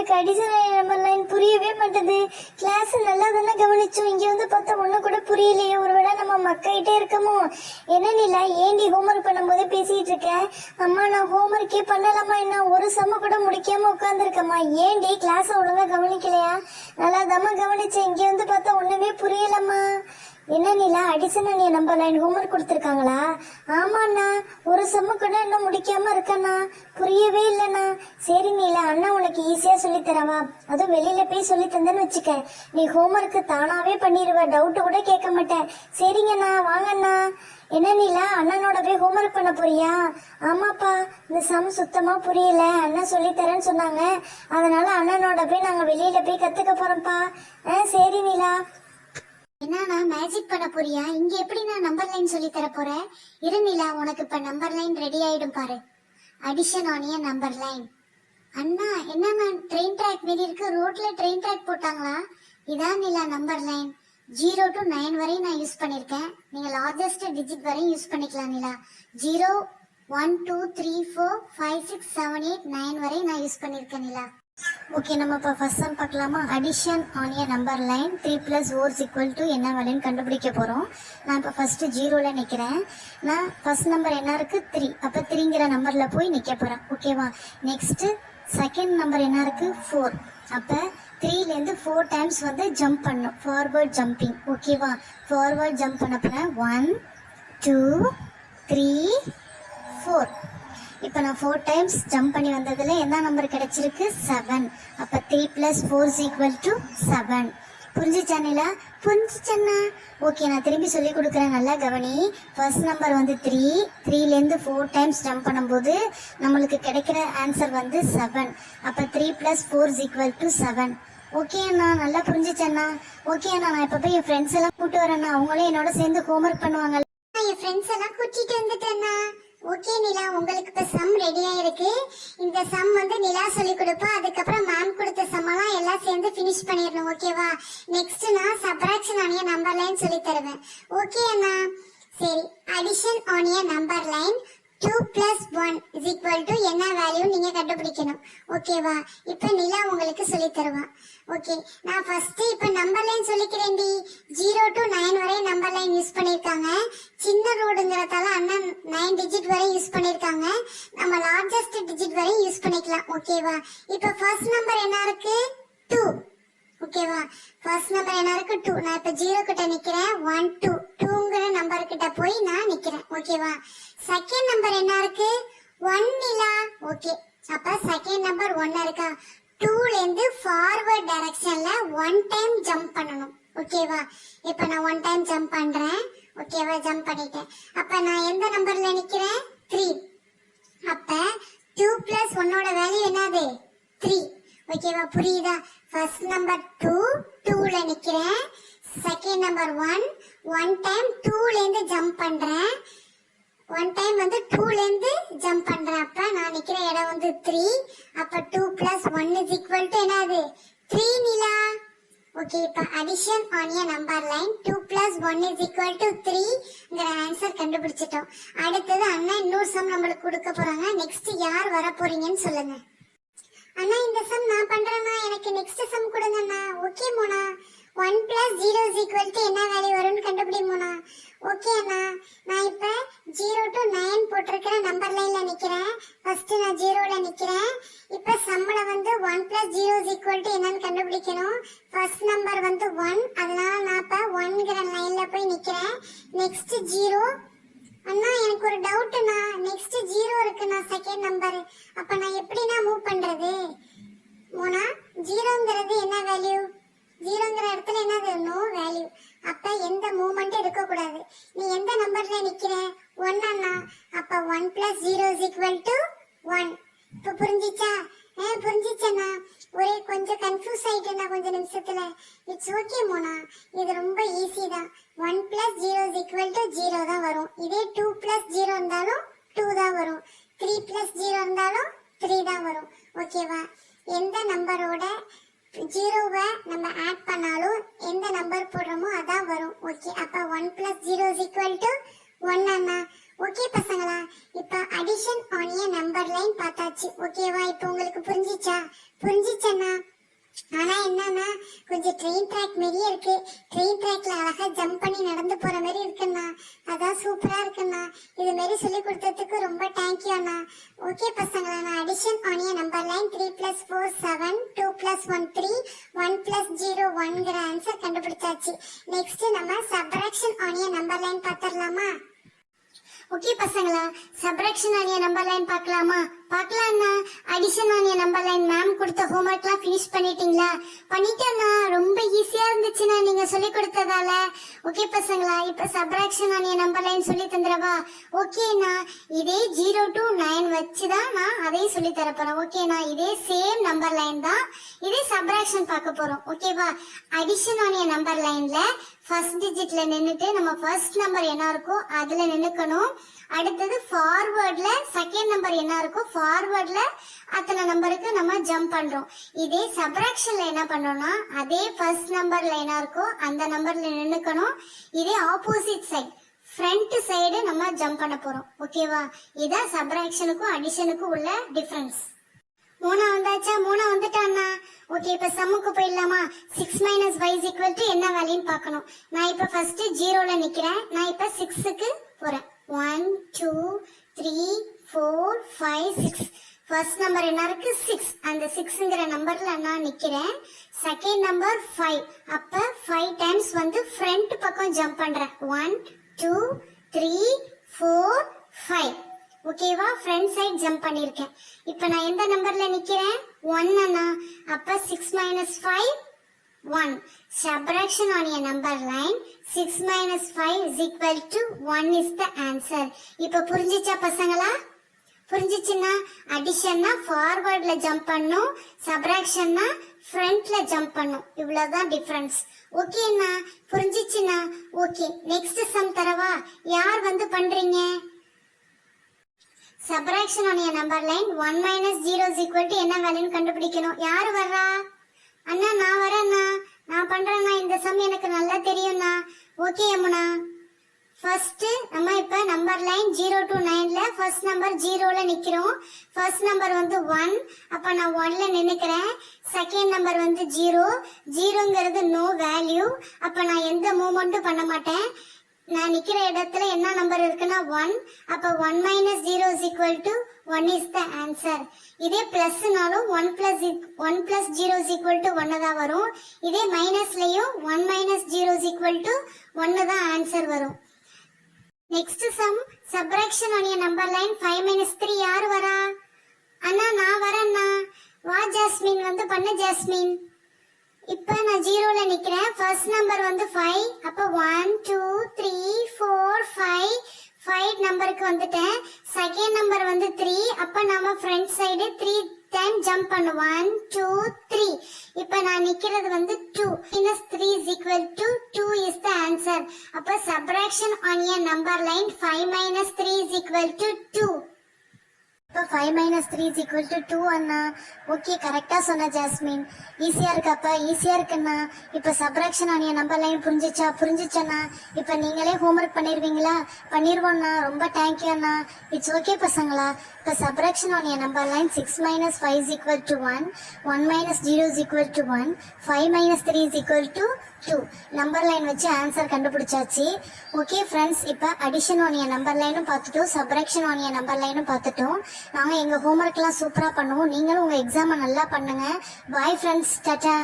உங்களுக்கு additional number line புரியவே மாட்டேது. கிளாஸ் நல்லா தானே கவனிச்சோம், இங்க வந்து பார்த்தா ஒண்ணு கூட புரியலையே. ஒருவேளை நம்ம மக்கிட்டே இருக்கமோ? என்ன நிலா, ஏண்டி ஹோம்ஒர்க் பண்ணும்போது பேசிட்டு இருக்க? அம்மா நான் ஹோம்ஒர்க்கே பண்ணலாமா? என்ன ஒரு சம்ம கூட முடிக்காம உட்காந்துருக்கம்மா. ஏண்டி கிளாஸ் ஒழுங்கா கவனிக்கலையா? நல்லா தாம்மா கவனிச்சேன், இங்க வந்து பார்த்தா ஒண்ணுமே புரியலம்மா. என்ன நிலா, அடிஷனல் நம்பர் லைன் ஹோம்ஒர்க் கொடுத்துருக்காங்களா? ஆமாண்ணா, ஒரு சம்ம கூட இன்னும் முடிக்காம இருக்கண்ணா, புரியவே இல்லைண்ணா. சரி நிலா, அண்ணா உனக்கு ஈஸியா சொல்லி தரவா? அதுவும் வெளியில போய் சொல்லி தந்தேன்னு வச்சுக்க, நீ ஹோம்ஒர்க் தானாவே பண்ணிடுவ, டவுட் கூட கேட்க மாட்டேன். சரிங்கண்ணா, வாங்கண்ணா. என்ன நிலா, அண்ணனோட போய் ஹோம்ஒர்க் பண்ண போறியா? ஆமாப்பா, இந்த சம் சுத்தமா புரியல, அண்ணன் சொல்லி தரேன்னு சொன்னாங்க, அதனால அண்ணனோட போய் நாங்க வெளியில போய் கத்துக்க போறோம்ப்பா. சரி நிலா. என்னன்னா மேஜிக் பண்ண போறியா? இங்க எப்படி நான் நம்பர் லைன் சொல்லி தர போறேன்? இரு நிலா, உனக்கு இப்ப நம்பர் லைன் ரெடி ஆயிடும் பாரு. Addition on a number line. அண்ணா என்னன்னா ட்ரெயின் ட்ராக் மாரி இருக்கு, ரோட்ல ட்ரெயின் ட்ராக் போட்டாங்களா? இதான் நிலா நம்பர் லைன். 0 to 9 வரை நான் யூஸ் பண்ணிருக்கேன், நீங்க லார்ஜஸ்ட் டிஜிட் வரை யூஸ் பண்ணிக்கலாம் நிலா. 0 1 2 3 4 5 6 7 8 9 வரை நான் யூஸ் பண்ணிருக்கேன் நிலா. ஓகே, நம்ம இப்போ ஃபர்ஸ்ட் சம் பார்க்கலாமா? Addition on a number line 3 + 4 = என்ன வேலைன்னு கண்டுபிடிக்க போகிறோம். நான் இப்போ ஃபர்ஸ்ட் 0ல நிற்கிறேன். நான் ஃபர்ஸ்ட் நம்பர் என்ன இருக்கு? 3. அப்போ 3ங்கிற நம்பரில் போய் நிற்க போகிறேன். ஓகேவா? நெக்ஸ்ட் செகண்ட் நம்பர் என்ன இருக்கு? 4. அப்போ 3லேருந்து 4 டைம்ஸ் வந்து ஜம்ப் பண்ணும், ஃபார்வர்ட் ஜம்பிங். ஓகேவா? ஃபார்வர்ட் ஜம்ப் பண்ண போகிறேன். 1 2 3 4. இப்போ நான் 4 டைம்ஸ் ஜம்ப் பண்ணி வந்ததுல என்ன நம்பர் கிடைச்சிருக்கு? 7. அப்போ 3 + 4 = 7. புரிஞ்சுச்சா நிலா? புரிஞ்சுச்சண்ணா. ஓகே, நான் திரும்பி சொல்லி கொடுக்குறேன், நல்லா கவனி. ஃபர்ஸ்ட் நம்பர் வந்து 3. 3லேருந்து 4 டைம்ஸ் ஜம்ப் பண்ணும்போது நம்மளுக்கு கிடைக்கிற ஆன்சர் வந்து 7. அப்போ 3 + 4 = 7. ஓகே அண்ணா, நல்லா புரிஞ்சுச்சண்ணா. ஓகே அண்ணா, நான் இப்போ போய் என் ஃப்ரெண்ட்ஸ் எல்லாம் கூப்பிட்டு வரேண்ணா, அவங்களே என்னோட சேர்ந்து ஹோம்ஒர்க் பண்ணுவாங்க. என் ஃப்ரெண்ட்ஸ் எல்லாம் கூட்டிட்டு வந்துட்டேண்ணா. ஓகே நிலா, உங்களுக்கு இப்ப சம் ரெடி ஆயிருக்கு. இந்த சம் வந்து நிலா சொல்லி கொடுப்பா, அதுக்கப்புறம் மேம் கொடுத்த சம்மெல்லாம் எல்லாம் சேர்ந்து ஃபினிஷ் பண்ணிடணும். ஓகேவா? நெக்ஸ்ட் நான் subtraction on a number line சொல்லி தருவேன். ஓகே அண்ணா. சரி, addition on a number line 2 + 1 = என்ன வேல்யூ நீங்க கண்டுபிடிக்கணும். ஓகேவா? இப்ப நிலா உங்களுக்கு சொல்லி தருவா. ஓகே, நான் ஃபர்ஸ்ட் இப்ப நம்பர் லைன் சொல்லிக்கிறேன்டி. 0 to 9 வரை நம்பர் லைன் யூஸ் பண்ணிருக்காங்க. சின்ன ரோடுங்கறதால அண்ணன் 9 டிஜிட் வரை யூஸ் பண்ணிருக்காங்க, நம்ம லார்ஜஸ்ட் டிஜிட் வரை யூஸ் பண்ணிக்கலாம். ஓகேவா? இப்ப ஃபர்ஸ்ட் நம்பர் என்ன இருக்கு? 2. ஓகேவா? ஃபர்ஸ்ட் நம்பர் என்ன இருக்கு? 2. நான் இப்ப 0 கிட்ட நிக்கிறேன். 1 2 2ங்கிற நம்பர் கிட்ட போய் நான் நிக்கிறேன். ஓகேவா? செகண்ட் நம்பர் என்ன இருக்கு? 1 நிலா. ஓகே, அப்ப செகண்ட் நம்பர் 1 இருக்கா? 2லேருந்து ஃபார்வர்ட் டைரக்ஷன்ல 1 டைம் ஜம்ப் பண்ணணும். ஓகேவா? இப்ப நான் 1 டைம் ஜம்ப் பண்றேன். ஓகேவா? ஜம்ப் பண்ணிட்டேன். அப்ப நான் எந்த நம்பர்ல நிக்கிறேன்? 3. அப்ப 2 + 1ஓட வேல்யூ என்னது? 3. ஓகேவா? புரியுதா? ஃபர்ஸ்ட் நம்பர் 2 2ல நிக்கிறேன். செகண்ட் நம்பர் 1 1 டைம் 2லேருந்து ஜம்ப் பண்றேன். 1 டைம் வந்து 2லேருந்து ஜம்ப் பண்றேன். அப்ப நான் நிக்கிற இடம் வந்து 3. அப்ப 2 + 1 = என்னது? 3 நிலா. ஓகே, இப்ப addition on a number line 2 + 1 = 3ங்கிற ஆன்சர் கண்டுபிடிச்சிட்டோம். அடுத்தது அண்ணா இன்னொரு சம் நம்மளுக்கு கொடுக்க போறாங்க. நெக்ஸ்ட் யார் வர போறீங்கன்னு சொல்லுங்க. அண்ணா இந்த சம் நான் பண்றேன்னா, எனக்கு நெக்ஸ்ட் சம் கொடுங்க அண்ணா. ஓகே மோனா. 1 + 0 = என்ன வேல்யூ வரும்னு கண்டுபிடி மோனா. ஓகே அண்ணா, நான் இப்ப 0 to 9 போட்டிருக்கிற நம்பர் லைன்ல நிக்கிறேன். ஃபர்ஸ்ட் நான் 0ல நிக்கிறேன். இப்ப சம்ல வந்து 1 + 0 = என்னன்னு கண்டுபிடிக்கணும். ஃபர்ஸ்ட் நம்பர் வந்து 1, அதனால நான் இப்ப 1ங்கிற லைன்ல போய் நிக்கிறேன். நெக்ஸ்ட் 0. அண்ணா எனக்கு ஒரு டவுட்னா, நெக்ஸ்ட் 0 இருக்குண்ணா செகண்ட் நம்பர். அப்ப நான் எப்படினா மூவ் பண்றது? மோனா, 0ங்கிறது என்ன வேல்யூ? 0ங்கிற இடத்துல என்னது? No value. அப்ப எந்த மூவ்மெண்ட் இருக்க கூடாது. நீ எந்த நம்பர்ல நிக்கிற? 1 அண்ணா. அப்ப 1 + 0 = 1. இப்ப புரிஞ்சிச்சா? புரிஞ்சிச்சண்ணா. ஒரே கொஞ்சம் கன்ஃபியூஸ் ஆயிட்டேன்னா கொஞ்ச நிமிஷத்துல. இட்ஸ் ஓகே மோனா, இது ரொம்ப ஈஸி தான். 1 + 0 = 0 தான் வரும். இதே 2 + 0 இருந்தாலும் 2 தான் வரும். 3 + 0 இருந்தாலும் 3 தான் வரும். ஓகேவா? எந்த நம்பரோட 0வை நம்ம ஆட் பண்ணாலும் எந்த நம்பர் போடுறோமோ அதான் வரும். ஓகே, அப்ப 1 + 0 = 1 அண்ணா. ஓகே பசங்களா, இப்ப addition on a number line பார்த்தாச்சு. ஓகேவா? இப்ப உங்களுக்கு புரிஞ்சிச்சா? புரிஞ்சிச்சண்ணா. ஆனா என்னன்னா கொஞ்சம் ட்ரெயின் ட்ராக் மாதிரியே இருக்கு. ட்ரெயின் ட்ராக்ல அழகா ஜம்ப் பண்ணி நடந்து போற மாதிரி இருக்குண்ணா. அதான் சூப்பரா இருக்குண்ணா. இது மாதிரி சொல்லி கொடுத்ததுக்கு ரொம்ப தேங்க்யூ அண்ணா. ஓகே பசங்களா, நான் addition on a number line 3 + 4 7 2 + 1 3 1 + 0 1ங்கிற ஆன்சர் கண்டுபிடிச்சாச்சு. நெக்ஸ்ட் நம்ம subtraction on a number line பார்த்தரலாமா? ஓகே பசங்களா, subtraction on a number line பார்க்கலாமா? பார்க்கலாம்ண்ணா. Addition on a number line ma'am கொடுத்த ஹோம்ஒர்க்லாம் ஃபினிஷ் பண்ணிட்டீங்களா? பண்ணிட்டேண்ணா. ரொம்ப ஈஸியா இருந்துச்சுண்ணா நீங்க சொல்லி கொடுத்ததால. ஓகே பசங்களா, இப்ப subtraction on a number line சொல்லி தந்துடவா? ஓகேண்ணா. இதே 0 to 9 வச்சுதான் நான் அதையும் சொல்லி தர போறேன். ஓகேண்ணா, இதே சேம் நம்பர் லைன் தான். இதே சப்ட்ராக்ஷன் பார்க்க போறோம். ஓகேவா? அடிஷன் ஆன் ஏ நம்பர் லைன்ல ஃபர்ஸ்ட் டிஜிட்ல நின்னுட்டு நம்ம ஃபர்ஸ்ட் நம்பர் என்ன இருக்கோ அதுல நின்னுக்கணும். அடுத்தது ஃபார்வர்ட்ல செகண்ட் நம்பர் என்ன இருக்கோ ஃபார்வர்ட்ல அத்தனை நம்பருக்கு நம்ம ஜம்ப் பண்றோம். இதே சப்ட்ராக்ஷன்ல என்ன பண்றோம்னா அதே ஃபர்ஸ்ட் நம்பர்ல என்ன இருக்கோ அந்த நம்பர்ல நின்னுக்கணும். இதே ஆப்போசிட் சைட் ஃப்ரண்ட் சைடு நம்ம ஜம்ப் பண்ண போறோம். ஓகேவா? இதான் சப்ட்ராக்ஷனுக்கும் அடிஷனுக்கும் உள்ள டிஃபரன்ஸ். மூணா வந்தாச்சா? மூணா வந்துட்டான்னா. ஓகே, இப்ப சம்முக்கு போயிடலாமா? 6 - y = என்ன வேல்யூன்னு பார்க்கணும். நான் இப்ப ஃபர்ஸ்ட் 0ல நிக்கிறேன். நான் இப்ப 6க்கு போறேன். 1 2 3 4 5 6. ஃபர்ஸ்ட் நம்பர் என்ன இருக்கு? 6. அந்த 6ங்கிற நம்பர்ல நான் நிக்கிறேன். Second number 5. அப்ப 5 டைம்ஸ் வந்து ஃப்ரண்ட் பக்கம் ஜம்ப் பண்றேன். 1 2 3 4 5. ஓகேவா? ஃப்ரண்ட் சைடு ஜம்ப் பண்ணிருக்கேன். இப்ப நான் எந்த நம்பர்ல நிக்கிறேன்? 1 அண்ணா. அப்ப 6 - 5 1. Subtraction on a number line 6 - 5 = 1 is the answer. இப்ப புரிஞ்சிச்சா பசங்களா? புரிஞ்சிச்சுன்னா அடிஷன்னா ஃபார்வர்ட்ல ஜம்ப் பண்ணும், சப்ட்ராக்ஷன்னா ஃப்ரண்ட்ல ஜம்ப் பண்ணும். இவ்வளவுதான் டிஃபரன்ஸ். ஓகேண்ணா, புரிஞ்சிச்சுண்ணா. ஓகே, நெக்ஸ்ட் சம் தரவா? யார் வந்து பண்றீங்க? Subtraction on a number line 1 - 0 = என்ன வேல்யூன்னு கண்டுபிடிக்கணும். யாரு வர்றா? அண்ணா நான் வரேண்ணா. நான் பண்றேண்ணா. இந்த சம் எனக்கு நல்லா தெரியும்ண்ணா. ஓகே அம்முண்ணா. ஃபர்ஸ்ட் நம்ம இப்ப நம்பர் லைன் 0 to 9ல ஃபர்ஸ்ட் நம்பர் 0ல நிக்கிறோம். ஃபர்ஸ்ட் நம்பர் வந்து 1. அப்ப நான் 1ல நின்னுக்கிறேன். செகண்ட் நம்பர் வந்து 0. 0ங்கிறது நோ வேல்யூ. அப்ப நான் எந்த மூவ்மெண்ட்டும் பண்ண மாட்டேன். நான் நிக்கிற இடத்துல என்ன நம்பர் இருக்குன்னா 1. அப்ப 1 - 0 = 1 is the answer. இதே பிளஸ்னாலும் 1 + 0 = 1 தான் வரும். இதே மைனஸ்லயும் 1 - 0 = 1 தான் ஆன்சர் வரும். Next sum subtraction on a number line 5 - 3. யார் வரா? அண்ணா நான் வரேண்ணா. வா ஜாஸ்மின், வந்து பண்ணு ஜாஸ்மின். இப்ப நான் 0ல நிக்கிறேன். ஃபர்ஸ்ட் நம்பர் வந்து 5. அப்ப 1 2 3 4 5 நம்பருக்கு வந்துட்டேன். செகண்ட் நம்பர் வந்து 3. அப்ப நாம ஃப்ரண்ட் சைடு 3 டைம் ஜம்ப் பண்ணும். 1 2 3. இப்ப நான் நிக்கிறது வந்து 2 - 3 = 2 is the answer. அப்ப subtraction on a number line 5 - 3 = 2. இப்போ 5 - 3 = 2 அண்ணா. ஓகே, கரெக்டா சொன்ன ஜாஸ்மின். ஈஸியா இருக்கப்ப? ஈஸியா இருக்குண்ணா. இப்ப subtraction on a number line புரிஞ்சிச்சா? புரிஞ்சிச்சண்ணா. இப்ப நீங்களே ஹோம்ஒர்க் பண்ணிருவீங்களா? பண்ணிருவோம்ண்ணா. ரொம்ப தேங்க்யூ அண்ணா. இட்ஸ் ஓகே பசங்களா. இப்ப subtraction on a number line 6 - 5 = 1, 1 - 0 = 1, 5 - 3 = 2. Number line வச்சு ஆன்சர் கண்டுபிடிச்சாச்சு. ஓகே ஃப்ரெண்ட்ஸ், இப்ப அடிஷன் ஆன் ஏ நம்பர் லைனும் பார்த்துட்டோம், சப்ட்ராக்ஷன் ஆன் ஏ நம்பர் லைனும் பார்த்துட்டோம். நாங்க எங்க ஹோம்ஒர்க் எல்லாம் சூப்பரா பண்ணுவோம். நீங்களும் உங்க எக்ஸாமை நல்லா பண்ணுங்க. Bye friends, Tata.